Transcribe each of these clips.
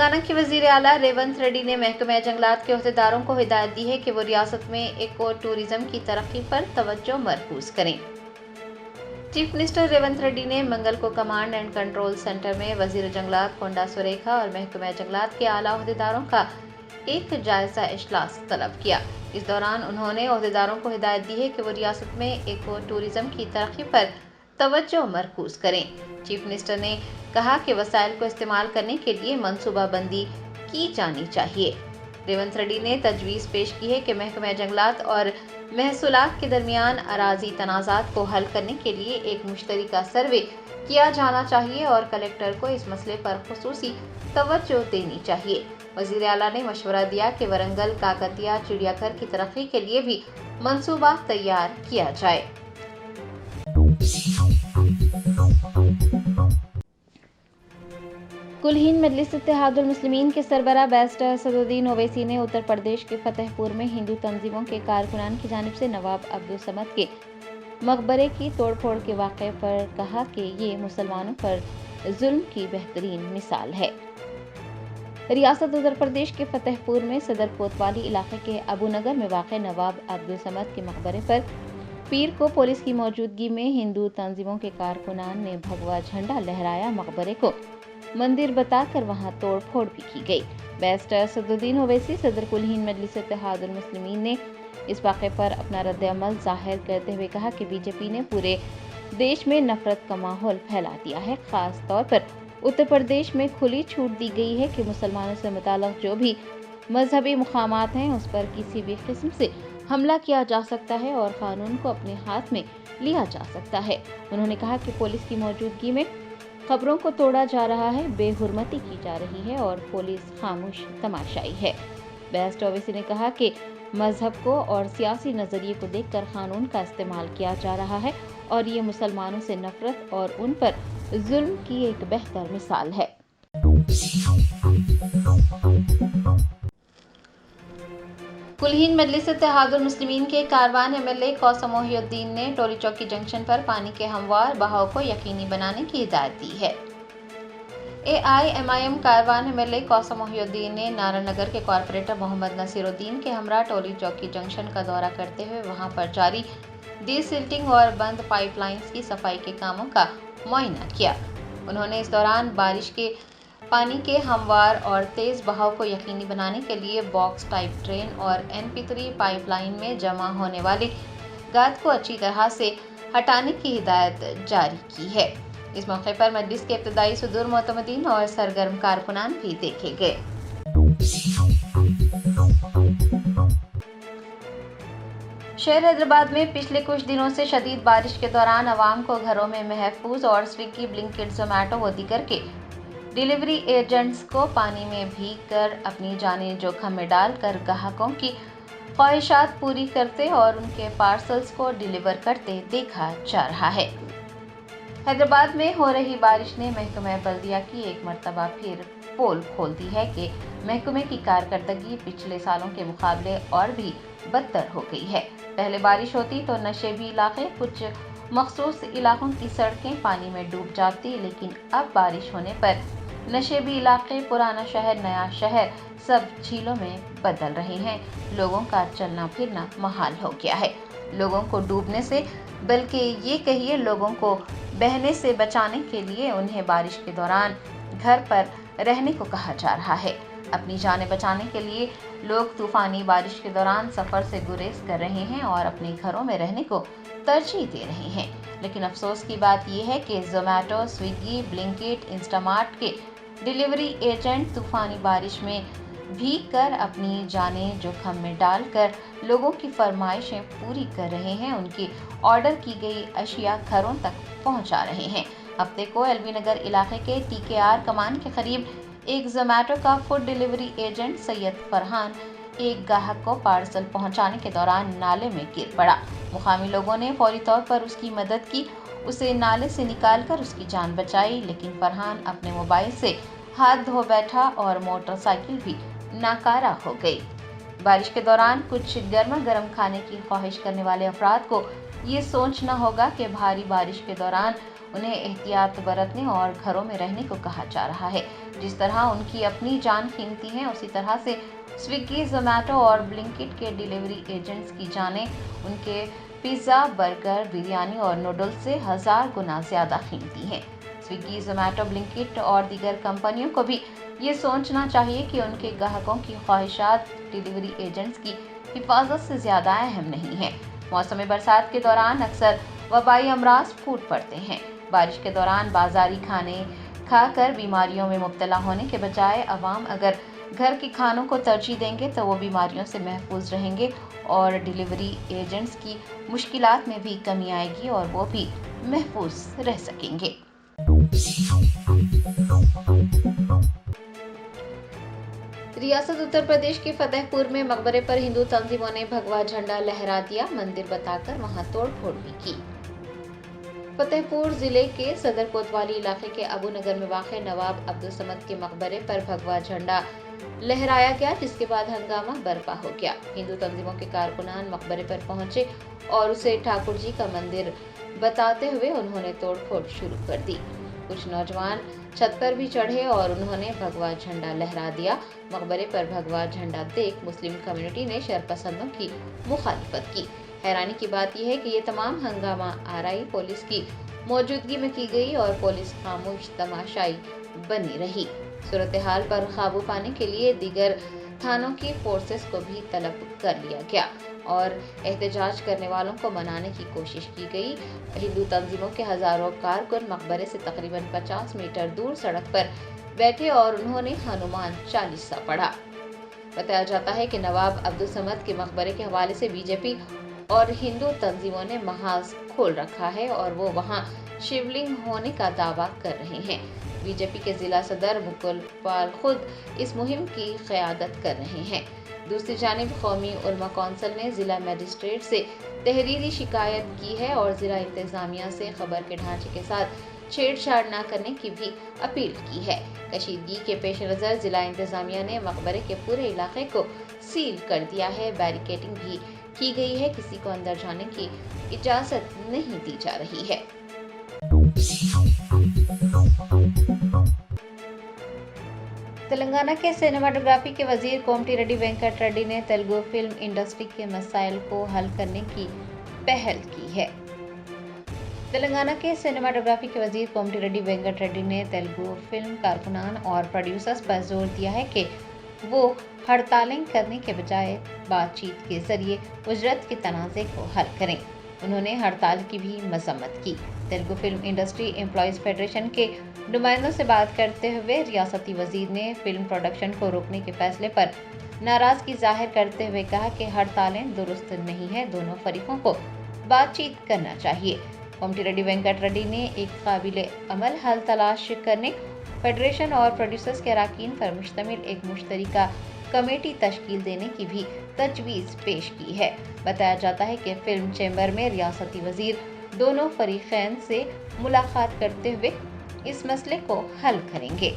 تلنگانہ کے وزیر اعلیٰ ریونت ریڈی نے محکمہ جنگلات کے عہدیداروں کو ہدایت دی ہے کہ وہ ریاست میں ایکو ٹورزم کی ترقی پر توجہ مرکوز کریں۔ چیف منسٹر ریونت ریڈی نے منگل کو کمانڈ اینڈ کنٹرول سینٹر میں وزیر جنگلات کونڈا سریکھا اور محکمہ جنگلات کے اعلیٰ عہدیداروں کا ایک جائزہ اجلاس طلب کیا۔ اس دوران انہوں نے عہدیداروں کو ہدایت دی ہے کہ وہ ریاست میں ایکو ٹورزم کی ترقی پر توجہ مرکوز کریں۔ چیف منسٹر نے کہا کہ وسائل کو استعمال کرنے کے لیے منصوبہ بندی کی جانی چاہیے۔ ریونت ریڈی نے تجویز پیش کی ہے کہ محکمہ جنگلات اور محصولات کے درمیان اراضی تنازعات کو حل کرنے کے لیے ایک مشترکہ سروے کیا جانا چاہیے اور کلکٹر کو اس مسئلے پر خصوصی توجہ دینی چاہیے۔ وزیر اعلیٰ نے مشورہ دیا کہ ورنگل کاکتیہ چڑیا گھر کی ترقی کے لیے بھی منصوبہ تیار کیا جائے۔ کل ہند مجلس اتحاد المسلمین کے سربراہ بیرسٹر اسدالدین اویسی نے اتر پردیش کے فتح پور میں ہندو تنظیموں کے کارکنان کی جانب سے نواب عبدالصمد کے مقبرے کی توڑ پھوڑ کے واقعے پر کہا کہ یہ مسلمانوں پر ظلم کی بہترین مثال ہے۔ ریاست اتر پردیش کے فتح پور میں صدر کوتوالی علاقے کے ابو نگر میں واقع نواب عبدالصمد کے مقبرے پر پیر کو پولیس کی موجودگی میں ہندو تنظیموں کے کارکنان نے بھگوا جھنڈا لہرایا۔ مقبرے کو مندر بتا کر وہاں توڑ پھوڑ بھی کی گئی۔ بیرسٹر اسدالدین اویسی صدر کل ہند مجلس اتحاد المسلمین نے اس واقعے پر اپنا رد عمل ظاہر کرتے ہوئے کہا کہ بی جے پی نے پورے دیش میں نفرت کا ماحول پھیلا دیا ہے۔ خاص طور پر اتر پردیش میں کھلی چھوٹ دی گئی ہے کہ مسلمانوں سے متعلق جو بھی مذہبی مقامات ہیں اس پر کسی بھی قسم سے حملہ کیا جا سکتا ہے اور قانون کو اپنے ہاتھ میں لیا جا سکتا ہے۔ انہوں نے کہا کہ پولیس کی موجودگی میں قبروں کو توڑا جا رہا ہے، بے حرمتی کی جا رہی ہے اور پولیس خاموش تماشائی ہے۔ بیرسٹر اویسی نے کہا کہ مذہب کو اور سیاسی نظریے کو دیکھ کر قانون کا استعمال کیا جا رہا ہے اور یہ مسلمانوں سے نفرت اور ان پر ظلم کی ایک بہتر مثال ہے۔ کل ہند مجلس اتحاد المسلمین کے کاروان M L A Qasim Mohiuddin نے ٹولی چوکی جنکشن پر پانی کے ہموار بہاؤ کو یقینی بنانے کی ہدایت دی ہے۔ A I M I M Karwan M L A Qasim Mohiuddin نے نارائن نگر کے کارپوریٹر محمد نصیر الدین کے ہمراہ ٹولی چوکی جنکشن کا دورہ کرتے ہوئے وہاں پر جاری ڈی سلٹنگ اور بند پائپ لائنز کی صفائی کے کاموں کا معائنہ کیا۔ انہوں نے اس دوران بارش کے پانی کے ہموار اور تیز بہاؤ کو یقینی بنانے کے لیے باکس ٹائپ ڈرین اور NP3 پائپ لائن میں جمع ہونے والے گاد کو اچھی طرح سے ہٹانے کی ہدایت جاری کی ہے۔ اس موقع پر مجلس کے ابتدائی صدور معتمدین اور سرگرم کارکنان بھی دیکھے گئے۔ شہر حیدرآباد میں پچھلے کچھ دنوں سے شدید بارش کے دوران عوام کو گھروں میں محفوظ اور سویگی، بلنکٹ، زومیٹو و دیگر کے ڈیلیوری ایجنٹس کو پانی میں بھیگ کر اپنی جانیں جوکھم میں ڈال کر گاہکوں کی خواہشات پوری کرتے اور ان کے پارسلز کو ڈیلیور کرتے دیکھا جا رہا ہے۔ حیدرآباد میں ہو رہی بارش نے محکمہ بلدیہ کی ایک مرتبہ پھر پول کھول دی ہے کہ محکمے کی کارکردگی پچھلے سالوں کے مقابلے اور بھی بدتر ہو گئی ہے۔ پہلے بارش ہوتی تو نشیبی علاقے، کچھ مخصوص علاقوں کی سڑکیں پانی میں ڈوب جاتی، لیکن اب بارش ہونے پر نشیبی علاقے، پرانا شہر، نیا شہر سب جھیلوں میں بدل رہے ہیں۔ لوگوں کا چلنا پھرنا محال ہو گیا ہے۔ لوگوں کو ڈوبنے سے بلکہ یہ کہیے لوگوں کو بہنے سے بچانے کے لیے انہیں بارش کے دوران گھر پر رہنے کو کہا جا رہا ہے۔ اپنی جانیں بچانے کے لیے لوگ طوفانی بارش کے دوران سفر سے گریز کر رہے ہیں اور اپنے گھروں میں رہنے کو ترجیح دے رہے ہیں۔ لیکن افسوس کی بات یہ ہے کہ زومیٹو، سویگی، بلنکٹ، انسٹامارٹ کے ڈیلیوری ایجنٹ طوفانی بارش میں بھیگ کر اپنی جانیں جوکھم میں ڈال کر لوگوں کی فرمائشیں پوری کر رہے ہیں، ان کی آرڈر کی گئی اشیاء گھروں تک پہنچا رہے ہیں۔ ہفتے کو ایل بی نگر علاقے کے TKR کمان کے قریب ایک زومیٹو کا فوڈ ڈیلیوری ایجنٹ سید فرحان ایک گاہک کو پارسل پہنچانے کے دوران نالے میں گر پڑا۔ مقامی لوگوں نے فوری طور پر اس کی مدد کی، اسے نالے سے نکال کر اس کی جان بچائی، لیکن فرحان اپنے موبائل سے ہاتھ دھو بیٹھا اور موٹر سائیکل بھی ناکارہ ہو گئی۔ بارش کے دوران کچھ گرما گرم کھانے کی خواہش کرنے والے افراد کو یہ سوچنا ہوگا کہ بھاری بارش کے دوران उन्हें एहतियात बरतने और घरों में रहने को कहा जा रहा है। जिस तरह उनकी अपनी जान कीमती है, उसी तरह से स्विगी, जोमैटो और ब्लिंकिट के डिलीवरी एजेंट्स की जानें उनके पिज़्ज़ा, बर्गर, बिरयानी और नूडल्स से 1000 गुना ज़्यादा कीमती हैं। स्विगी, जोमैटो, ब्लिंकिट और दीगर कंपनियों को भी ये सोचना चाहिए कि उनके ग्राहकों की ख्वाहिशात डिलीवरी एजेंट्स की हिफाजत से ज़्यादा अहम नहीं है। मौसम बरसात के दौरान अक्सर वबाई अमराज फूट पड़ते हैं। बारिश के दौरान बाजारी खाने खाकर बीमारियों में मुब्तला होने के बजाय अवाम अगर घर के खानों को तरजीह देंगे तो वो बीमारियों से महफूज रहेंगे और डिलीवरी एजेंट्स की मुश्किलात में भी कमी आएगी और वो भी महफूज रह सकेंगे। रियासत उत्तर प्रदेश के फतेहपुर में मकबरे पर हिंदू तंजीमों ने भगवा झंडा लहरा दिया, मंदिर बताकर वहां तोड़फोड़ भी की। फतेहपुर जिले के सदर कोतवाली इलाके के अबू नगर में वाक़ नवाब अब्दुल समद के मकबरे पर भगवा झंडा लहराया गया, जिसके बाद हंगामा बर्पा हो गया। हिंदू तंजीमों के कारकुनान मकबरे पर पहुंचे और उसे ठाकुर जी का मंदिर बताते हुए उन्होंने तोड़फोड़ शुरू कर दी। कुछ नौजवान छत पर भी चढ़े और उन्होंने भगवा झंडा लहरा दिया। मकबरे पर भगवा झंडा देख मुस्लिम कम्युनिटी ने शरपसंदों की मुखालिफत की। हैरानी की बात यह है कि ये तमाम हंगामा आरआई पुलिस की मौजूदगी में की गई और पुलिस खामोश तमाशाई बनी रही। सूरत हाल पर काबू पाने के लिए दीगर थानों की फोर्सेस को भी तलब कर लिया गया और एहतजाज करने वालों को मनाने की कोशिश की गई। हिंदू तंजीमों के हजारों कारकुन मकबरे से तकरीबन 50 मीटर दूर सड़क पर बैठे और उन्होंने हनुमान चालीसा पढ़ा। बताया जाता है कि नवाब अब्दुल समद के मकबरे के हवाले से बीजेपी और हिंदू तंजीमों ने महाज खोल रखा है और वो वहां शिवलिंग होने का दावा कर रहे हैं। बीजेपी के जिला सदर मुकुल पाल खुद इस मुहिम की क़यादत कर रहे हैं। दूसरी जानिब कौमी उलमा कौंसिल ने जिला मजिस्ट्रेट से तहरीरी शिकायत की है और जिला इंतजामिया से खबर के ढांचे के साथ छेड़छाड़ न करने की भी अपील की है। कशीदगी के पेश नज़र जिला इंतजामिया ने मकबरे के पूरे इलाके को सील कर दिया है। बैरिकेडिंग भी की गई है, किसी को अंदर जाने की इजाज़त नहीं दी जा रही है। तेलंगाना के सिनेमाटोग्राफी के वजीर कोमटी रेड्डी वेंकट रेड्डी ने तेलुगु फिल्म इंडस्ट्री के मसाइल को हल करने की पहल की है। तेलंगाना के सिनेमाटोग्राफी के वजीर कोमटी रेड्डी वेंकट रेड्डी ने तेलुगु फिल्म कारकुनान और प्रोड्यूसर्स पर जोर दिया है कि वो हड़तालें करने के बजाय बातचीत के जरिए उजरत के तनाज़े को हल करें। उन्होंने हड़ताल की भी मजम्मत की। Telugu film industry employees federation के नुमाइंदों से बात करते हुए रियासती वजीर ने फिल्म प्रोडक्शन को रोकने के फैसले पर नाराजगी जाहिर करते हुए कहा कि हड़तालें दुरुस्त नहीं है, दोनों फरीकों को बातचीत करना चाहिए। कोमटी रेड्डी वेंकट रेड्डी ने एक काबिल अमल हल तलाश करने फेडरेशन और प्रोड्यूसर्स के अरकान पर मुश्तमिल एक मुश्तरका कमेटी तश्कील देने की भी तजवीज़ पेश की है। बताया जाता है कि फिल्म चैम्बर में रियासती वजीर दोनों फरीकैन से मुलाकात करते हुए इस मसले को हल करेंगे।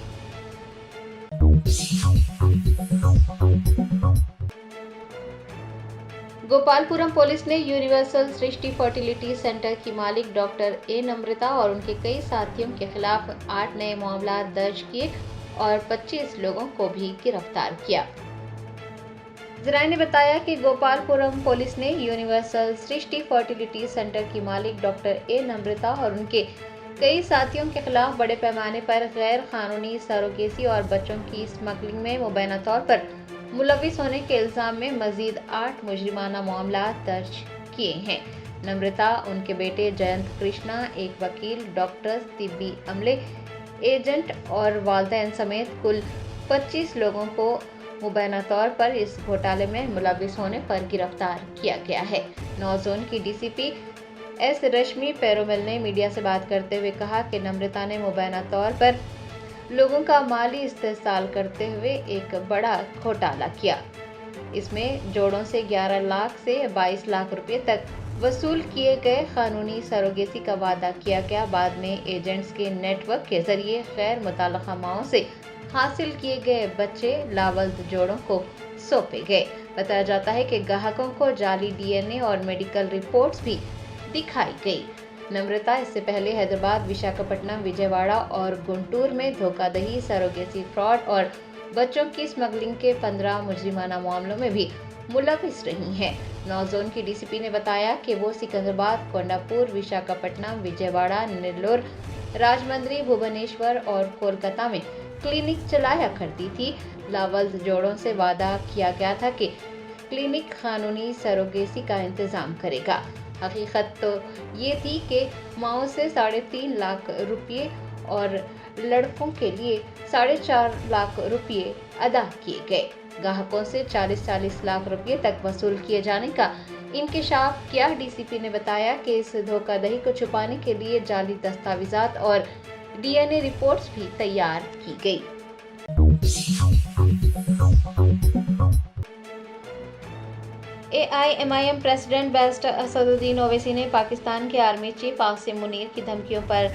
गोपालपुरम पुलिस ने यूनिवर्सल सृष्टि फर्टिलिटी सेंटर की मालिक डॉक्टर ए नम्रता और उनके कई साथियों के खिलाफ 8 नए मामला दर्ज किए और 25 लोगों को भी गिरफ्तार किया। जराये ने बताया कि गोपालपुरम पुलिस ने यूनिवर्सल सृष्टि फर्टिलिटी सेंटर की मालिक डॉक्टर ए नम्रता और उनके कई साथियों के खिलाफ बड़े पैमाने पर गैर कानूनी सरोगेसी और बच्चों की स्मगलिंग में मुबैना तौर पर मुलविस होने के इल्जाम में मजीद 8 मुजरिमाना मामला दर्ज किए हैं। नम्रता, उनके बेटे जयंत कृष्णा, एक वकील, डॉक्टर्स, तिब्बी अमले, एजेंट और वालिदैन समेत कुल 25 लोगों को मुबैना तौर पर इस घोटाले में मुलविस होने पर गिरफ्तार किया गया है। 9 जोन की डीसीपी एस रश्मि पेरोमेल ने मीडिया से बात करते हुए कहा कि नम्रता ने मुबैना तौर पर लोगों का माली इस्तेसाल करते हुए एक बड़ा घोटाला किया। इसमें जोड़ों से 11 लाख से 22 लाख रुपए तक वसूल किए गए। कानूनी सरोगेसी का वादा किया गया। बाद में एजेंट्स के नेटवर्क के जरिए गैर मुतल्लका माओं से हासिल किए गए बच्चे लावल्द जोड़ों को सौंपे गए। बताया जाता है कि ग्राहकों को जाली DNA और मेडिकल रिपोर्ट्स भी दिखाई गई। नम्रता इससे पहले हैदराबाद, विशाखापट्टनम, विजयवाड़ा और गुंटूर में धोखाधड़ी, सरोगेसी फ्रॉड और बच्चों की स्मगलिंग के 15 मुजरिमाना मामलों में भी मुलविस रही हैं। 9 जोन की डीसीपी ने बताया कि वो सिकंदराबाद, कोंडापुर, विशाखापट्टनम, विजयवाड़ा, नेल्लोर, राजमंड्री, भुवनेश्वर और कोलकाता में क्लिनिक चलाया करती थी। लावल जोड़ों से वादा किया गया था कि क्लिनिक कानूनी सरोगेसी का इंतजाम करेगा। हकीकत तो ये थी कि माओ से 3.5 लाख रुपये और लड़कों के लिए 4.5 लाख रुपये अदा किए गए। ग्राहकों से 40 लाख रुपये तक वसूल किए जाने का इंकशाफ किया। डीसीपी ने बताया कि इस धोखाधड़ी को छुपाने के लिए जाली दस्तावेजात और डीएनए रिपोर्ट्स भी तैयार की गई। AIMIM president barrister Asaduddin Owaisi ने पाकिस्तान के आर्मी चीफ आसिम मुनीर की धमकियों पर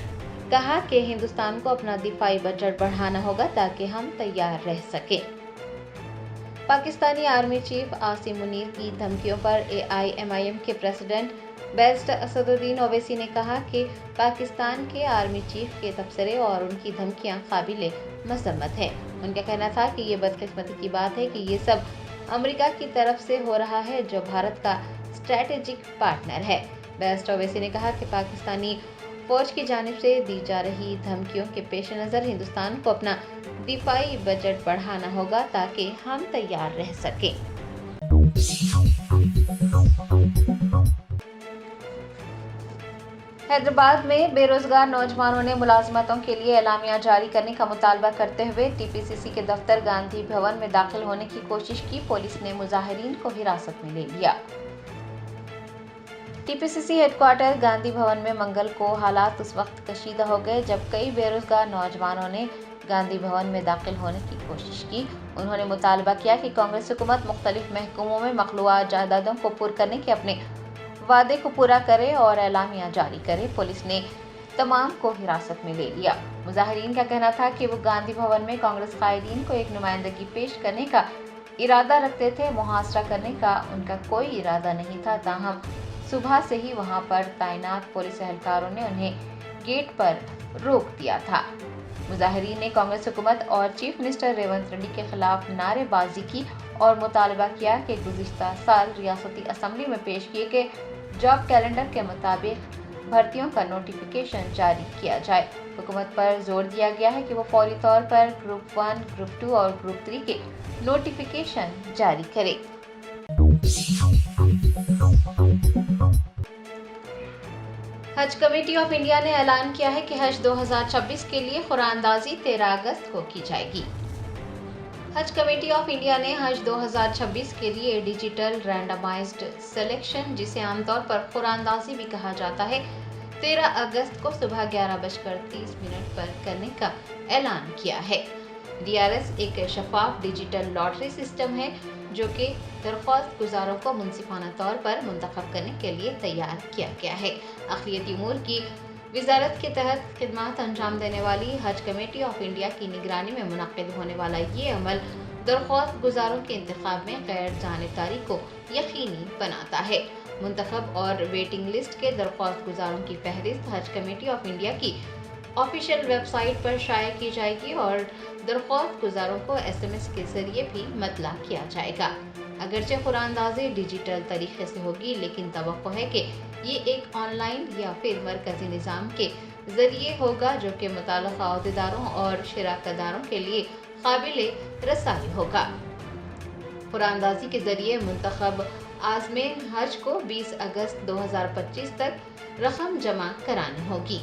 कहा कि हिंदुस्तान को अपना दिफाई बजट बढ़ाना होगा ताकि हम तैयार रह सकें। पाकिस्तानी आर्मी चीफ आसिम मुनीर की धमकियों पर AIMIM के प्रेसिडेंट बैरिस्टर असदुद्दीन ओवैसी ने कहा कि पाकिस्तान के आर्मी चीफ के तबसरे और उनकी धमकियां काबिले मजम्मत है। उनका कहना था कि ये बदकिस्मती की बात है कि ये सब अमेरिका की तरफ से हो रहा है, जो भारत का स्ट्रैटेजिक पार्टनर है। बैरिस्टर ओवैसी ने कहा कि पाकिस्तानी फौज की जानिब से दी जा रही धमकियों के पेश नज़र हिंदुस्तान को अपना दिफाई बजट बढ़ाना होगा ताकि हम तैयार रह सकें। हैदराबाद में बेरोजगार नौजवानों ने मुलाजमतों के लिए एलामिया जारी करने का मुतालबा करते हुए टीपीसीसी के दफ्तर गांधी भवन में दाखिल होने की कोशिश की। पुलिस ने मुजाहिरीन को हिरासत में ले लिया। टीपीसीसी हेडक्वार्टर गांधी भवन में मंगल को हालात उस वक्त कशीदा हो गए जब कई बेरोजगार नौजवानों ने गांधी भवन में दाखिल होने की कोशिश की। उन्होंने मुतालबा किया कि कांग्रेस हुकूमत मुख्तलिफ महकमों में मखलूआ जायदादों को पुर करने के अपने वादे को पूरा करे और एलामिया जारी करे। पुलिस ने तमाम को हिरासत में ले लिया। मुजाहिरीन का कहना था कि वो गांधी भवन में कांग्रेस कायदीन को एक नुमाइंदगी पेश करने का इरादा रखते थे। मुहासरा करने का उनका कोई इरादा नहीं था। ताहम सुबह से ही वहां पर तैनात पुलिस एहलकारों ने उन्हें गेट पर रोक दिया था। मुजाहिरीन ने कांग्रेस हुकूमत और चीफ मिनिस्टर रेवंत रेड्डी के खिलाफ नारेबाजी की और मुतालबा किया कि गुज़िश्ता साल रियासती असम्बली में पेश किए गए जॉब कैलेंडर के मुताबिक भर्तियों का नोटिफिकेशन जारी किया जाए। हुकूमत पर जोर दिया गया है कि वो फौरी तौर पर ग्रुप 1, ग्रुप 2 और ग्रुप 3 के नोटिफिकेशन जारी करे। हज कमेटी ऑफ इंडिया ने ऐलान किया है कि हज 2026 के लिए कुरानदाजी 13 अगस्त को की जाएगी। हज कमेटी ऑफ इंडिया ने हज 2026 के लिए डिजिटल रैंडमाइज्ड सिलेक्शन, जिसे आमतौर पर कुरानदाजी भी कहा जाता है, 13 अगस्त को सुबह 11:30 पर करने का ऐलान किया है। DRS एक शफाफ डिजिटल लॉटरी सिस्टम है जो कि दरख्वास्त गुजारों को मुंसिफाना तौर पर मुंतखब करने के लिए तैयार किया गया है। अक़लियती उमूर की वजारत के तहत खिदमात अंजाम देने वाली हज कमेटी ऑफ इंडिया की निगरानी में मुनक़्क़िद होने वाला ये अमल दरख्वास्त गुजारों के इंतखाब में गैर जानिबदारी को यकीनी बनाता है। मुंतखब और वेटिंग लिस्ट के दरख्वास्त गुजारों की फहरिस्त हज कमेटी ऑफ इंडिया की ऑफिशियल वेबसाइट पर शाया की जाएगी और दरख्वास्त गुजारों को SMS के जरिए भी मतला किया जाएगा। अगरचे कुरानदाजी डिजिटल तरीके से होगी, लेकिन तवक्को है कि ये एक ऑनलाइन या फिर मरकजी निज़ाम के जरिए होगा जो कि मुताल्लिक़ा अहदेदारों और शराकतदारों के लिए काबिल रसाई होगा। कुरानदाजी के जरिए मुंतखब आज़मीन हज को 20 अगस्त 2025 तक रकम जमा करानी होगी।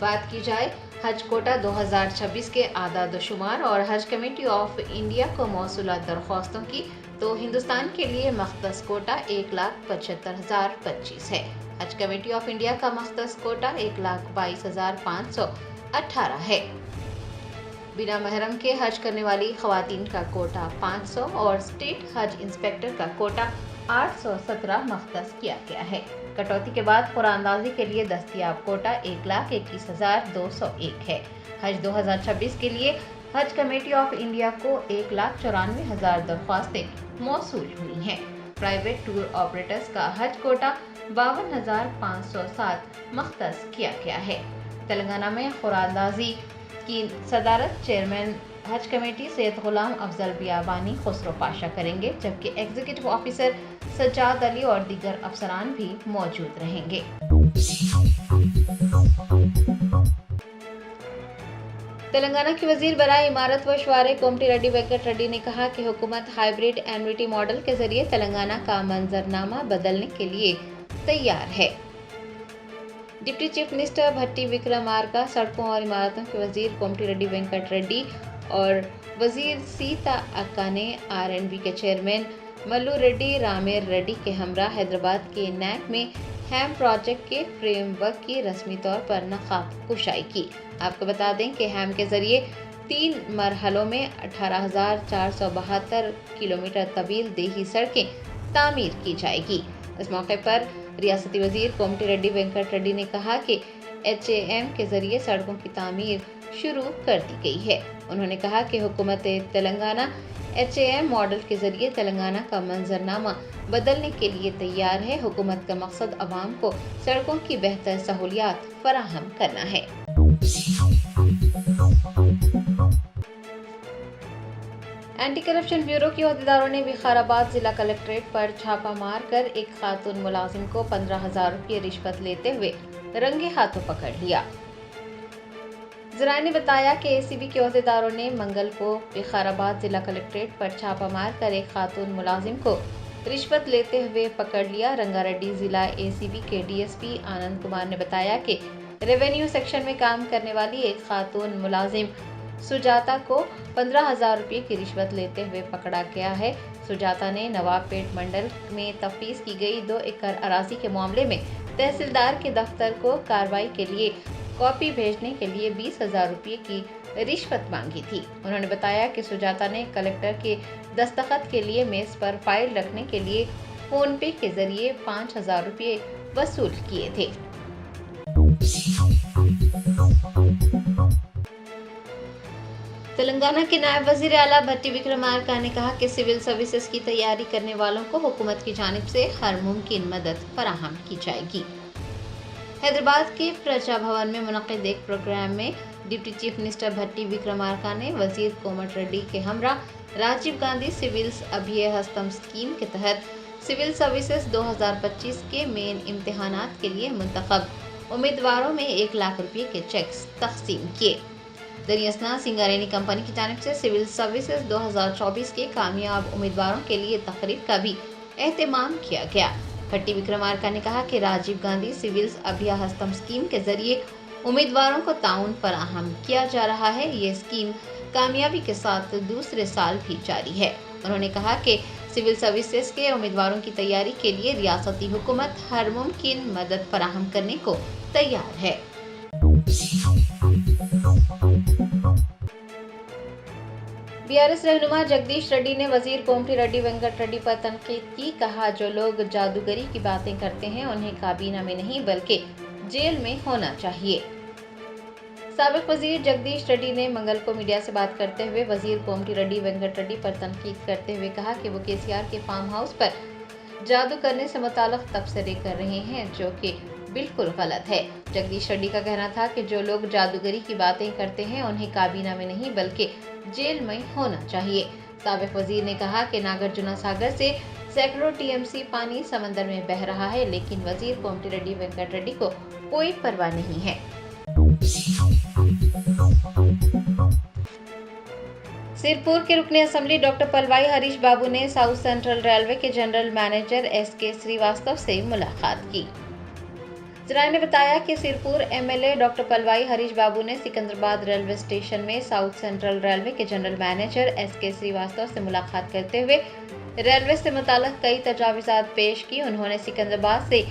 बात की जाए हज कोटा 2026 के आदाद शुमार और हज कमेटी ऑफ इंडिया को मौसूला दरख्वास्तों की, तो हिंदुस्तान के लिए मख्तस कोटा 1,75,025 है। हज कमेटी ऑफ इंडिया का मख्तस कोटा 1,22,518 है। बिना महरम के हज करने वाली खवातीन का कोटा 500 और स्टेट हज इंस्पेक्टर का कोटा 817 मख्तस किया गया है। कटौती के बाद कुरानदाजी के लिए दस्तयाब कोटा 1,21,201 है। हज 2026 के लिए हज कमेटी ऑफ इंडिया को 1,94,000 दरख्वास्तें मौसूल हुई हैं। प्राइवेट टूर ऑपरेटर्स का हज कोटा 52,507 मख्तस किया गया है। तेलंगाना में खुरांदाजी की सदारत चेयरमैन हज कमेटी सैयद गुलाम अफजल बियाबानी खुसरो पाशा करेंगे, जबकि एग्जीक्यूटिव ऑफिसर सज्जाद अली और दीगर अफसरान भी मौजूद रहेंगे। तेलंगाना के वजीर बराए इमारत व शुआरे कोमटी रेड्डी वेंकट रेड्डी ने कहा कि हुकूमत हाइब्रिड एन्युटी मॉडल के जरिए तेलंगाना का मंजरनामा बदलने के लिए तैयार है। डिप्टी चीफ मिनिस्टर भट्टी विक्रमार्का, सड़कों और इमारतों के वजीर कोमटी रेड्डी वेंकट रेड्डी और वजीर सीता अक्का ने RNB के चेयरमैन मल्लू रेड्डी रामेर रेड्डी के हमरा हैदराबाद के नैक में हैम प्रोजेक्ट के फ्रेमवर्क की रस्मी तौर पर नकाब कुशाई की। आपको बता दें कि हैम के जरिए 3 मरहलों में 18,472 किलोमीटर तवील देही सड़कें तामीर की जाएगी। इस मौके पर रियासती वजीर कोमटी रेड्डी वेंकट रेड्डी ने कहा कि HAM के जरिए सड़कों की तामीर शुरू कर दी गई है। उन्होंने कहा कि हुकूमत तेलंगाना HAM मॉडल के जरिए तेलंगाना का मंजरनामा बदलने के लिए तैयार है। हुकूमत का मकसद अवाम को सड़कों की बेहतर सहूलियात फराहम करना है। एंटी करप्शन ब्यूरो के अहदेदारों ने विकाराबाद जिला कलेक्ट्रेट पर छापा मारकर एक खातून मुलाजिम को 15,000 रुपये रिश्वत लेते हुए रंगे हाथों पकड़ लिया। जराये ने बताया कि ACB के अहदेदारों ने मंगल को विकाराबाद जिला कलेक्ट्रेट पर छापा मारकर एक खातून मुलाजिम को रिश्वत लेते हुए पकड़ लिया। रंगारेड्डी जिला ACB के DSP आनंद कुमार ने बताया कि रेवेन्यू सेक्शन में काम करने वाली एक खातून मुलाजिम सुजाता को 15,000 रुपये की रिश्वत लेते हुए पकड़ा गया है। सुजाता ने नवाबपेट मंडल में तफ्तीश की गई 2 एकड़ अराजी के मामले में तहसीलदार के दफ्तर को कार्रवाई के लिए कॉपी भेजने के लिए 20,000 रुपये की रिश्वत मांगी थी। उन्होंने बताया कि सुजाता ने कलेक्टर के दस्तखत के लिए मेज पर फाइल रखने के लिए फोन पे के जरिए 5,000 रुपये वसूल किए थे। तेलंगाना के नायब वजीर आला भट्टी विक्रमार्का ने कहा कि सिविल सर्विसेज की तैयारी करने वालों को हुकूमत की जानिब से हर मुमकिन मदद फराहम की जाएगी। हैदराबाद के प्रजा भवन में मुनक्किद एक प्रोग्राम में डिप्टी चीफ मिनिस्टर भट्टी विक्रमार्का ने वजीर कोमट रेड्डी के हमरा राजीव गांधी सिविल्स अभिय हस्तम स्कीम के तहत सिविल सर्विसेज 2025 के मेन इम्तिहानात के लिए मुंतखब उम्मीदवारों में 1 लाख रुपये के चेक्स तकसीम किए। दरियासना सिंगारेनी कंपनी की जानिब से सिविल सर्विसेज 2024 के कामयाब उम्मीदवारों के लिए तकरीब का भी एहतमाम किया गया। भट्टी विक्रमार्का ने कहा कि राजीव गांधी सिविल्स अभिया हस्तम स्कीम के जरिए उम्मीदवारों को ताउन फराहम किया जा रहा है। ये स्कीम कामयाबी के साथ दूसरे साल भी जारी है। उन्होंने कहा कि सिविल सर्विसेज के उम्मीदवारों की तैयारी के लिए रियासती हुकूमत हर मुमकिन मदद फराहम करने को तैयार है। BRS रहनुमा जगदीश रेड्डी ने वजीर कोमटी रेड्डी वेंकट रेड्डी पर तनकीद की। कहा, जो लोग जादूगरी की बातें करते हैं उन्हें काबीना में नहीं बल्कि जेल में होना चाहिए। साबिक वजीर जगदीश रेड्डी ने मंगल को मीडिया से बात करते हुए वजीर कोमटी रेड्डी वेंकट रेड्डी पर तनकीद करते हुए कहा कि वो KCR के फार्म हाउस पर जादू करने से मुताल्लिक तबसरे कर रहे हैं, जो कि बिल्कुल गलत है। जगदीश रेड्डी का कहना था कि जो लोग जादूगरी की बातें करते हैं उन्हें काबीना में नहीं बल्कि जेल में होना चाहिए। साबिक वजीर ने कहा कि नागार्जुन सागर से सैकड़ों TMC पानी समंदर में बह रहा है, लेकिन वजीर कोमटी रेड्डी वेंकट रेड्डी को कोई परवाह नहीं है। सिरपुर के रुकने असेंबली डॉक्टर पलवाई हरीश बाबू ने साउथ सेंट्रल रेलवे के जनरल मैनेजर SK श्रीवास्तव से मुलाकात की। जराये ने बताया कि सिरपुर MLA डॉक्टर पलवाई हरीश बाबू ने सिकंदराबाद रेलवे स्टेशन में साउथ सेंट्रल रेलवे के जनरल मैनेजर SK श्रीवास्तव से मुलाकात करते हुए रेलवे से मुताल्लिक कई तजावीज़ात पेश की। उन्होंने सिकंदराबाद से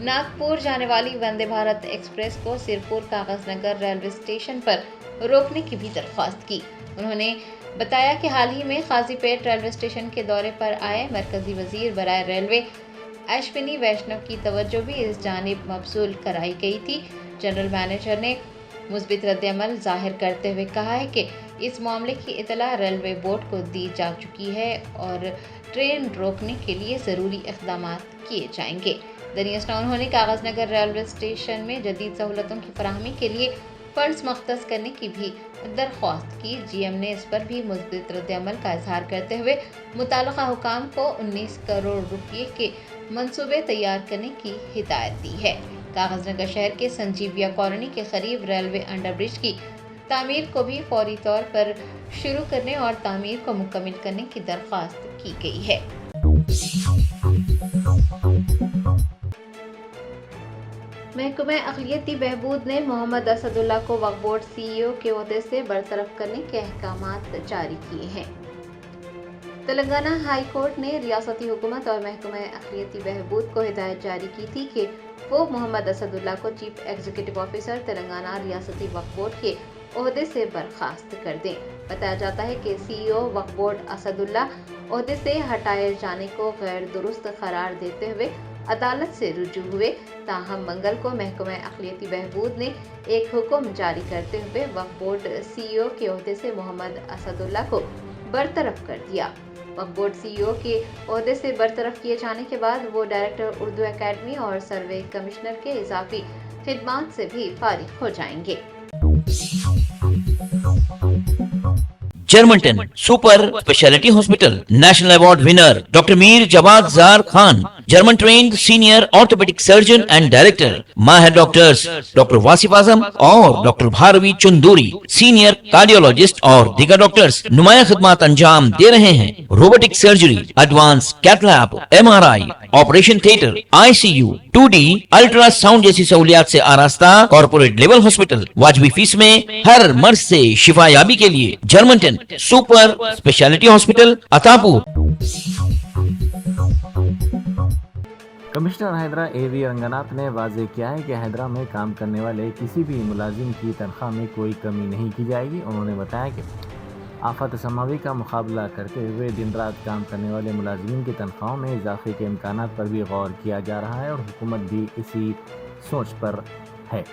नागपुर जाने वाली वंदे भारत एक्सप्रेस को सिरपुर कागजनगर रेलवे स्टेशन पर रोकने की भी दरख्वास्त की। उन्होंने बताया कि हाल ही में काजीपेट रेलवे स्टेशन के दौरे पर आए मरकजी वजीर बराए रेलवे अश्विनी वैष्णव की तवज्जो भी इस जानिब मबसूल कराई गई थी। जनरल मैनेजर ने मुस्बित रद्द-ए-अमल जाहिर करते हुए कहा है कि इस मामले की इतला रेलवे बोर्ड को दी जा चुकी है और ट्रेन रोकने के लिए ज़रूरी इक़दाम किए जाएंगे। دنیا اسٹاؤن نے کاغذ نگر ریلوے اسٹیشن میں جدید سہولتوں کی فراہمی کے لیے فنڈز مختص کرنے کی بھی درخواست کی۔ جی ایم نے اس پر بھی مثبت رد عمل کا اظہار کرتے ہوئے متعلقہ حکام کو 19 کروڑ روپے کے منصوبے تیار کرنے کی ہدایت دی ہے۔ کاغذ نگر شہر کے سنجیویا کالونی کے قریب ریلوے انڈر برج کی تعمیر کو بھی فوری طور پر شروع کرنے اور تعمیر کو مکمل کرنے کی درخواست کی گئی ہے۔ محکمہ اقلیتی بہبود نے محمد اسد اللہ کو وقف بورڈ سی ای او کے عہدے سے برطرف کرنے کے احکامات جاری کیے ہیں۔ تلنگانہ ہائی کورٹ نے ریاستی حکومت اور محکمہ اقلیتی بہبود کو ہدایت جاری کی تھی کہ وہ محمد اسد اللہ کو چیف ایگزیکٹو آفیسر تلنگانہ ریاستی وقف بورڈ کے عہدے سے برخاست کر دیں۔ بتایا جاتا ہے کہ سی ای او وقف بورڈ اسد اللہ عہدے سے ہٹائے جانے کو غیر درست قرار دیتے ہوئے عدالت سے رجوع ہوئے، تاہم منگل کو محکمہ اقلیتی بہبود نے ایک حکم جاری کرتے ہوئے وقف بورڈ سی ای او کے عہدے سے محمد اسد اللہ کو برطرف کر دیا۔ وقف بورڈ سی ای او کے عہدے سے برطرف کیے جانے کے بعد وہ ڈائریکٹر اردو اکیڈمی اور سروے کمشنر کے اضافی خدمات سے بھی فارغ ہو جائیں گے۔ Germanten super specialty hospital national award winner doctor Mir Jawad Zar Khan, German trained senior orthopaedic surgeon and director, ماہر ڈاکٹرز ڈاکٹر واصف اعظم اور doctor Bharavi Chanduri, senior cardiologist اور دیگر ڈاکٹرز نمایاں خدمات انجام دے رہے ہیں۔ Robotic surgery, advance cath lab, M R I, operation theatre, I C you, 2D ultrasound جیسی سہولیات سے آراستہ کارپوریٹ لیول ہاسپٹل، واجبی فیس میں ہر مرض سے شفا یابی کے لیے جرمنٹن super specialty hospital Attapur. Commissioner حیدرہ اے وی رنگناتھ نے واضح کیا ہے کہ حیدرہ میں کام کرنے والے کسی بھی ملازم کی تنخواہ میں کوئی کمی نہیں کی جائے گی۔ انہوں نے بتایا کہ آفات سماوی کا مقابلہ کرتے ہوئے دن رات کام کرنے والے ملازمین کی تنخواہوں میں اضافے کے امکانات پر بھی غور کیا جا رہا ہے اور حکومت بھی اسی سوچ پر ہے۔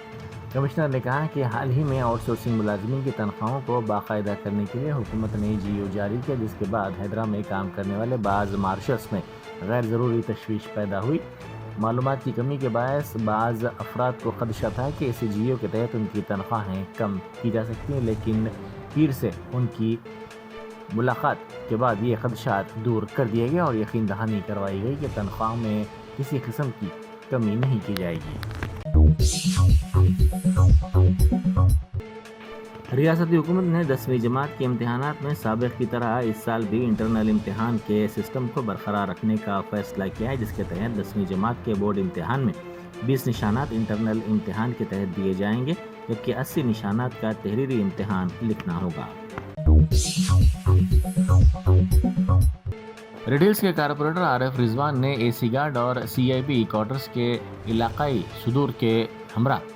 کمشنر نے کہا کہ حال ہی میں آؤٹ سورسنگ ملازمین کی تنخواہوں کو باقاعدہ کرنے کے لیے حکومت نے جی او جاری کیا، جس کے بعد حیدرہ میں کام کرنے والے بعض مارشلس میں غیر ضروری تشویش پیدا ہوئی۔ معلومات کی کمی کے باعث بعض افراد کو خدشہ تھا کہ اس جی او کے تحت ان کی تنخواہیں کم کی جا سکتی ہیں، لیکن پیر سے ان کی ملاقات کے بعد یہ خدشات دور کر دیے گئے اور یقین دہانی کروائی گئی کہ تنخواہوں میں کسی قسم کی کمی نہیں کی جائے گی۔ ریاستی حکومت نے 10ویں جماعت کے امتحانات میں سابق کی طرح اس سال بھی انٹرنل امتحان کے سسٹم کو برقرار رکھنے کا فیصلہ کیا ہے، جس کے تحت 10ویں جماعت کے بورڈ امتحان میں 20 نشانات انٹرنل امتحان کے تحت دیے جائیں گے، جبکہ 80 نشانات کا تحریری امتحان لکھنا ہوگا۔ ریڈ ہلز کے کارپوریٹر عارف رضوان نے اے سی گارڈ اور سی آئی بی کوارٹرز کے علاقائی صدور کے ہمراہ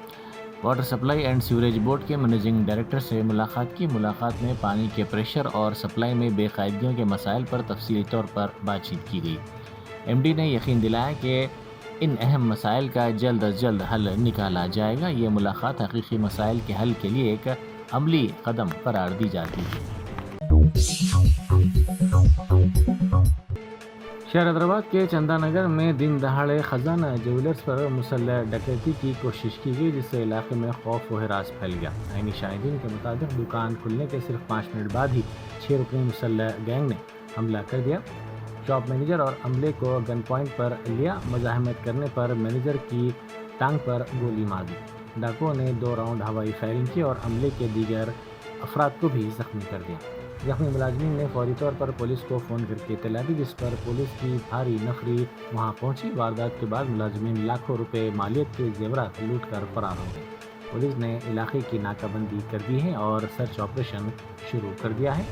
water supply and sewerage board کے منیجنگ ڈائریکٹر سے ملاقات کی۔ ملاقات میں پانی کے پریشر اور سپلائی میں بے قاعدگیوں کے مسائل پر تفصیلی طور پر بات چیت کی گئی۔ ایم ڈی نے یقین دلایا کہ ان اہم مسائل کا جلد از جلد حل نکالا جائے گا۔ یہ ملاقات حقیقی مسائل کے حل کے لیے ایک عملی قدم قرار دی جاتی ہے۔ شہر حیدرآباد کے چندہ نگر میں دن دہاڑے خزانہ جیولرز پر مسلح ڈکیتی کی کوشش کی گئی، جس سے علاقے میں خوف و ہراس پھیل گیا۔ عینی شاہدین کے مطابق دکان کھلنے کے صرف 5 منٹ بعد ہی 6 رکنی مسلح گینگ نے حملہ کر دیا، شاپ مینیجر اور عملے کو گن پوائنٹ پر لیا۔ مزاحمت کرنے پر مینیجر کی ٹانگ پر گولی مار دی۔ ڈاکوؤں نے 2 راؤنڈ ہوائی فائرنگ کی اور عملے کے دیگر افراد کو بھی زخمی کر دیا۔ زخمی ملازمین نے فوری طور پر پولیس کو فون کر کے اطلاع دی، جس پر پولیس کی بھاری نفری وہاں پہنچی۔ واردات کے بعد ملازمین لاکھوں روپے مالیت کے زیورات لوٹ کر فرار ہو گئے۔ پولیس نے علاقے کی ناکہ بندی کر دی ہے اور سرچ آپریشن شروع کر دیا ہے۔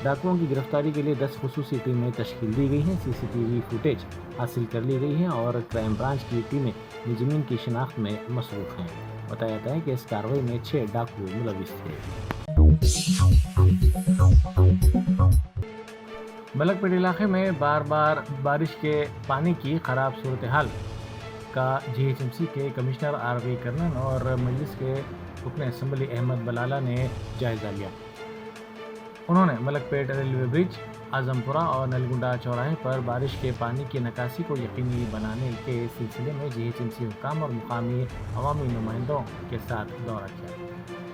ڈاکوؤں کی گرفتاری کے لیے 10 خصوصی ٹیمیں تشکیل دی گئی ہیں۔ سی سی ٹی وی فوٹیج حاصل کر لی گئی ہے اور کرائم برانچ کی ٹیمیں ملزمین کی شناخت میں مصروف ہیں۔ بتایا جاتا ہے کہ اس کارروائی میں 6 ڈاکو ملوث تھے۔ ملک پیٹ علاقے میں بار بار بارش کے پانی کی خراب صورتحال کا جی ایچ ایم سی کے کمشنر آر وی کرنن اور مجلس کے رکن اسمبلی احمد بلالہ نے جائزہ لیا۔ انہوں نے ملک پیٹ ریلوے برج، आजमपुरा और नलगुंडा चौराहे पर बारिश के पानी की निकासी को यकीनी बनाने के सिलसिले में जीएचएमसी हुक्काम और मुकामी अवामी नुमाइंदों के साथ दौरा किया।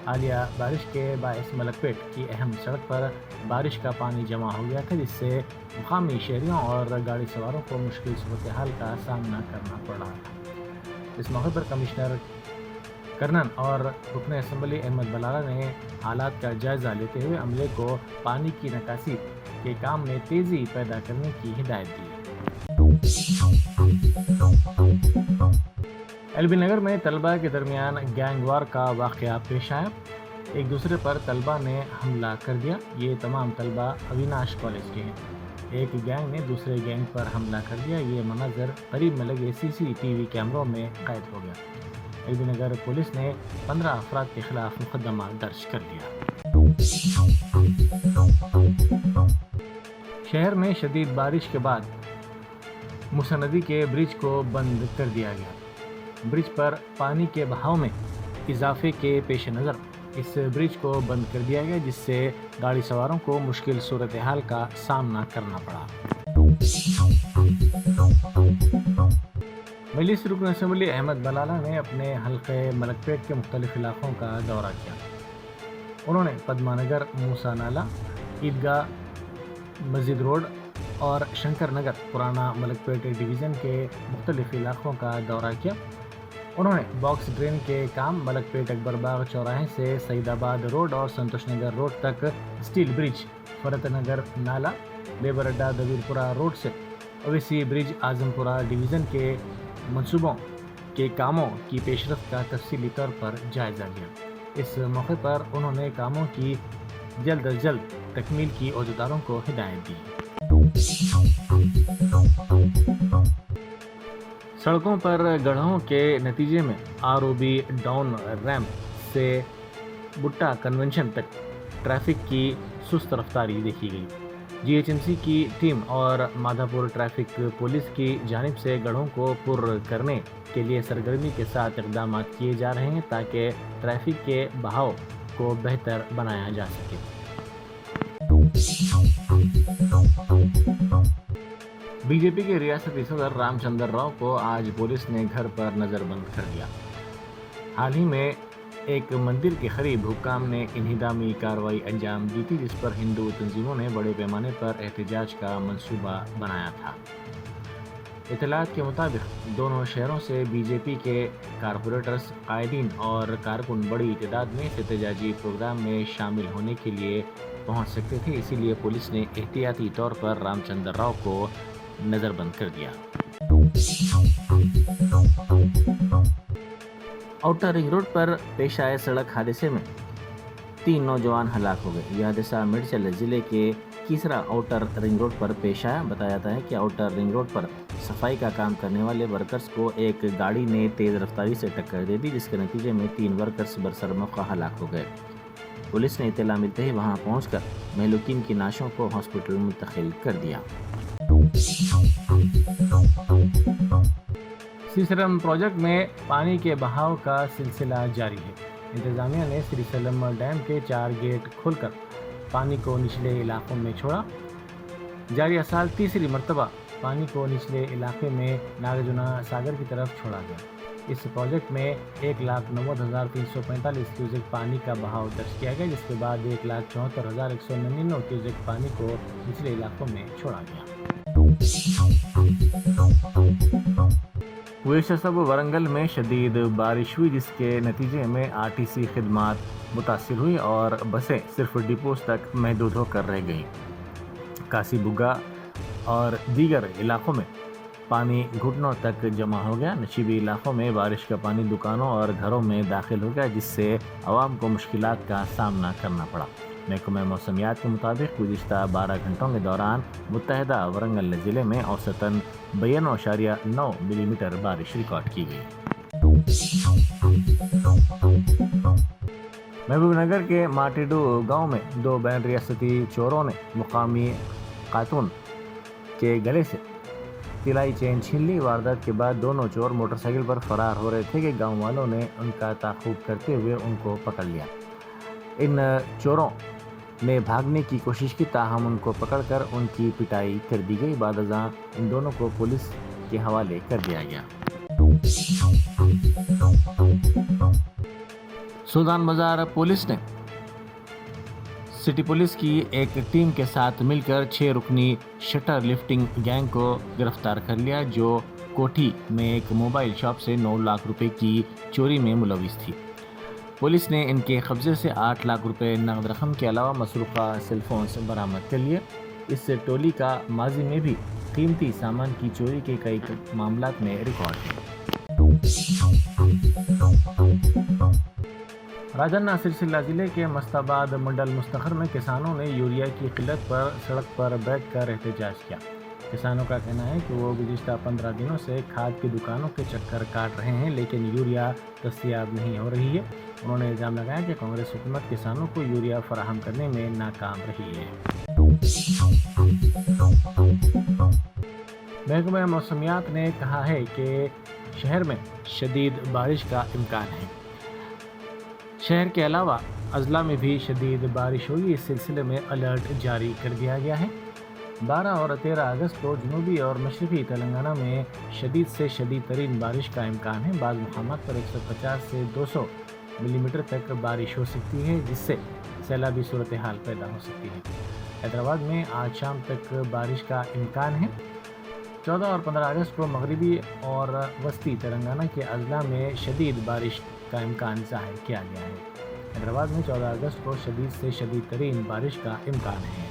हालिया बारिश के बायस मलकपेट की अहम सड़क पर बारिश का पानी जमा हो गया था, जिससे मुकामी शहरियों और गाड़ी सवारों को मुश्किल सूरत हाल का सामना करना पड़ रहा था। इस मौके पर कमिश्नर करनन और रुकन असम्बली अहमद बलाला ने हालात का जायज़ा लेते हुए अमले को पानी की निकासी के काम में तेज़ी पैदा करने की हिदायत दी। एलबी नगर में तलबा के दरमियान गैंगवार का वाक़या पेश आया। एक दूसरे पर तलबा ने हमला कर दिया। ये तमाम तलबा अविनाश कॉलेज के हैं। एक गैंग ने दूसरे गैंग पर हमला कर दिया। ये मनाजर करीब में लगे CCTV कैमरों में कैद हो गया। एलबी नगर पुलिस ने 15 अफराद के खिलाफ मुकदमा दर्ज कर लिया। शहर में शदीद बारिश के बाद मूसा नदी के ब्रिज को बंद कर दिया गया। ब्रिज पर पानी के बहाव में इजाफे के पेश नज़र इस ब्रिज को बंद कर दिया गया, जिससे गाड़ी सवारों को मुश्किल सूरत हाल का सामना करना पड़ा। मजलिस रुकन असम्बली अहमद बलाला ने अपने हल्के मलकपेट के मुख्तलिफ इलाकों का दौरा किया। उन्होंने पद्मानगर, मूसा नाला, ईदगाह, मस्जिद रोड और शंकर नगर पुराना मलकपेट डिवीज़न के मुख्तलिफ इलाकों का दौरा किया। उन्होंने बॉक्स ड्रेन के काम मलकपेट अकबरबाग चौराहे से सईदाबाद रोड और संतोष नगर रोड तक, स्टील ब्रिज, फरत नगर नाला, लेबर अड्डा दबीरपुरा रोड से ओवैसी ब्रिज आजमपुरा डिवीज़न के मंसूबों के कामों की पेशरफ्त का तफसीली तौर पर जायज़ा लिया। इस मौके पर उन्होंने कामों की जल्द अज जल्द तकमील की औहदेदारों को हिदायत दी। सड़कों पर गड्ढों के नतीजे में ROB डाउन रैंप से बुट्टा कन्वेंशन तक ट्रैफिक की सुस्त रफ्तारी देखी गई। GHMC की टीम और माधापुर ट्रैफिक पुलिस की जानिब से गड्ढों को पुर करने के लिए सरगर्मी के साथ इक़दाम किए जा रहे हैं, ताकि ट्रैफिक के बहाव को बेहतर बनाया जा सके। बीजेपी के रियासती सदर रामचंद्र राव को आज पुलिस ने घर पर नज़रबंद कर दिया। हाल ही में एक मंदिर के करीब हुक्काम ने इन्हिदामी कार्रवाई अंजाम दी थी, जिस पर हिंदू तंजीमों ने बड़े पैमाने पर एहतजाज का मंसूबा बनाया था। इतलात के मुताबिक दोनों शहरों से बीजेपी के कारपोरेटर्स, कायदीन और कारकुन बड़ी तादाद में एहतजाजी प्रोग्राम में शामिल होने के लिए पहुंच सकते थे, इसीलिए पुलिस ने एहतियाती तौर पर रामचंद्र राव को नज़रबंद कर दिया। आउटर रिंग रोड पर पेश आए सड़क हादसे में 3 नौजवान हलाक हो गए। यह हादसा मिर्चल जिले के कीसरा आउटर रिंग रोड पर पेश आया। बताया जाता है कि आउटर रिंग रोड पर सफाई का काम करने वाले वर्कर्स को एक गाड़ी ने तेज़ रफ्तारी से टक्कर दे दी, जिसके नतीजे में 3 वर्कर्स बरसर मौका हलाक हो गए। पुलिस ने इत्तला मिलते ही वहां पहुंचकर महलूकीन की नाशों को हॉस्पिटल मुंतकिल कर दिया। सीसरम प्रोजेक्ट में पानी के बहाव का सिलसिला जारी है। इंतजामिया ने श्रीसलम डैम के 4 गेट खोलकर पानी को निचले इलाकों में छोड़ा। जारी साल तीसरी मरतबा पानी को निचले इलाके में नागार्जुना सागर की तरफ छोड़ा गया। इस प्रोजेक्ट में 1,90,345 क्यूसेक पानी का बहाव दर्ज किया गया, जिसके बाद 1,74,199 क्यूसेक पानी को निचले इलाकों में छोड़ा गया। गुज़िश्ता सब वरंगल में शदीद बारिश हुई, जिसके नतीजे में RTC खिदमात मुतासिर हुई और बसें सिर्फ डिपोज तक महदूद होकर रह गईं। कासीबुगा और दीगर इलाकों में पानी घुटनों तक जमा हो गया। नशीबी इलाकों में बारिश का पानी दुकानों और घरों में दाखिल हो गया, जिससे आवाम को मुश्किलात का सामना करना पड़ा। महकमा मौसमियात के मुताबिक गुज़िश्ता 12 घंटों के दौरान मुत्तहदा वरंगल ज़िले में औसतन 92.9 मिलीमीटर बारिश रिकॉर्ड की गई। महबूबनगर के माटिडू गांव में 2 बैन रियासती चोरों ने मुकामी खातून के गले से तिलाई चेन छीन ली। वारदात के बाद दोनों चोर मोटरसाइकिल पर फरार हो रहे थे कि गांव वालों ने उनका ताक़ुब करते हुए उनको पकड़ लिया। इन चोरों میں بھاگنے کی کوشش کی، تاہم ان کو پکڑ کر ان کی پٹائی کر دی گئی۔ بعد ازاں ان دونوں کو پولیس کے حوالے کر دیا گیا۔ سودان بازار پولیس نے سٹی پولیس کی ایک ٹیم کے ساتھ مل کر 6 رکنی شٹر لفٹنگ گینگ کو گرفتار کر لیا، جو کوٹھی میں ایک موبائل شاپ سے 9 لاکھ روپے کی چوری میں ملوث تھی۔ پولیس نے ان کے قبضے سے 8 لاکھ روپے نقد رقم کے علاوہ مسروقہ سیل فونز برآمد کر لیے۔ اس ٹولی کا ماضی میں بھی قیمتی سامان کی چوری کے کئی معاملات میں ریکارڈ ہے۔ راجن ناصر سلہ ضلع کے مستاباد منڈل مستخر میں کسانوں نے یوریا کی قلت پر سڑک پر بیٹھ کر احتجاج کیا۔ کسانوں کا کہنا ہے کہ وہ گزشتہ 15 دنوں سے کھاد کی دکانوں کے چکر کاٹ رہے ہیں، لیکن یوریا دستیاب نہیں ہو رہی ہے۔ انہوں نے الزام لگایا کہ کانگریس حکومت کسانوں کو یوریا فراہم کرنے میں ناکام رہی ہے۔ محکمہ موسمیات نے کہا ہے کہ شہر میں شدید بارش کا امکان ہے۔ شہر کے علاوہ اضلاع میں بھی شدید بارش ہوگی۔ اس سلسلے میں الرٹ جاری کر دیا گیا ہے۔ 12 اور 13 اگست کو جنوبی اور مشرقی تلنگانہ میں شدید سے شدید ترین بارش کا امکان ہے۔ بعض مقامات پر 150 سے 200 ملی میٹر تک بارش ہو سکتی ہے، جس سے سیلابی صورتحال پیدا ہو سکتی ہے۔ حیدرآباد میں آج شام تک بارش کا امکان ہے۔ 14 اور 15 اگست کو مغربی اور وسطی تلنگانہ کے اضلاع میں شدید بارش کا امکان ظاہر کیا گیا ہے۔ حیدرآباد میں 14 اگست کو شدید سے شدید ترین بارش کا امکان ہے۔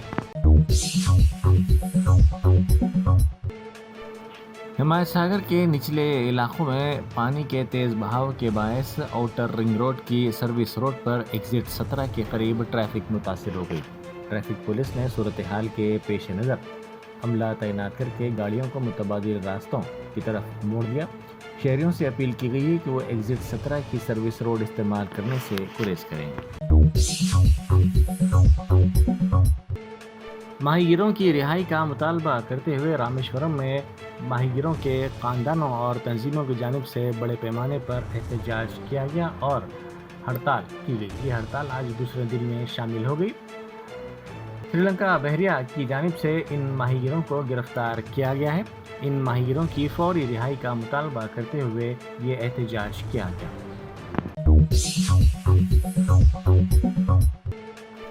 ہمایت ساگر کے نچلے علاقوں میں پانی کے تیز بہاؤ کے باعث آؤٹر رنگ روڈ کی سروس روڈ پر ایگزٹ 17 کے قریب ٹریفک متاثر ہو گئی۔ ٹریفک پولیس نے صورتحال کے پیش نظر عملہ تعینات کر کے گاڑیوں کو متبادل راستوں کی طرف موڑ دیا۔ شہریوں سے اپیل کی گئی ہے کہ وہ ایگزٹ 17 کی سروس روڈ استعمال کرنے سے گریز کریں۔ ماہی گیروں کی رہائی کا مطالبہ کرتے ہوئے رامیشورم میں ماہی گیروں کے خاندانوں اور تنظیموں کی جانب سے بڑے پیمانے پر احتجاج کیا گیا اور ہڑتال کی گئی۔ یہ ہڑتال آج دوسرے دن میں شامل ہو گئی۔ سری لنکا بحریہ کی جانب سے ان ماہی گیروں کو گرفتار کیا گیا ہے۔ ان ماہی گیروں کی فوری رہائی کا مطالبہ کرتے ہوئے یہ احتجاج کیا گیا۔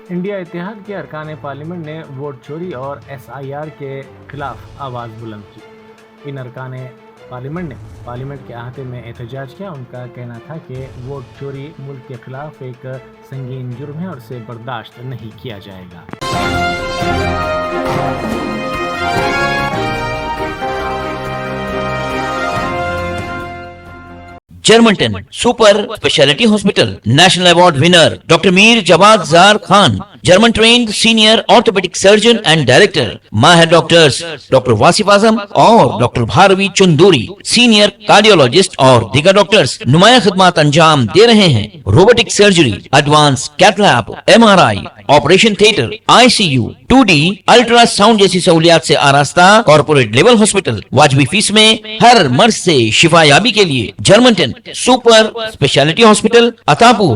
انڈیا اتحاد کے ارکان پارلیمنٹ نے ووٹ چوری اور SIR کے خلاف آواز بلند کی۔ ان ارکان پارلیمنٹ نے پارلیمنٹ کے احاطے میں احتجاج کیا۔ ان کا کہنا تھا کہ ووٹ چوری ملک کے خلاف ایک سنگین جرم ہے اور اسے برداشت نہیں کیا جائے گا۔ Germanten super specialty hospital national award winner doctor Mir Jawad Zar Khan, German trained senior orthopaedic surgeon and director, ماہر ڈاکٹرز ڈاکٹر واصف اعظم اور doctor Bharavi Chanduri, senior cardiologist اور دیگر ڈاکٹرز نمایاں خدمات انجام دے رہے ہیں۔ Robotic surgery, advance cath lab, MRI، operation theatre, ICU، 2D ultrasound جیسی سہولیات سے آراستہ کارپوریٹ لیول ہاسپٹل، واجبی فیس میں ہر مرض سے شفا یابی کے لیے جرمنٹن سپر اسپیشلٹی ہاسپٹل، عطاپور،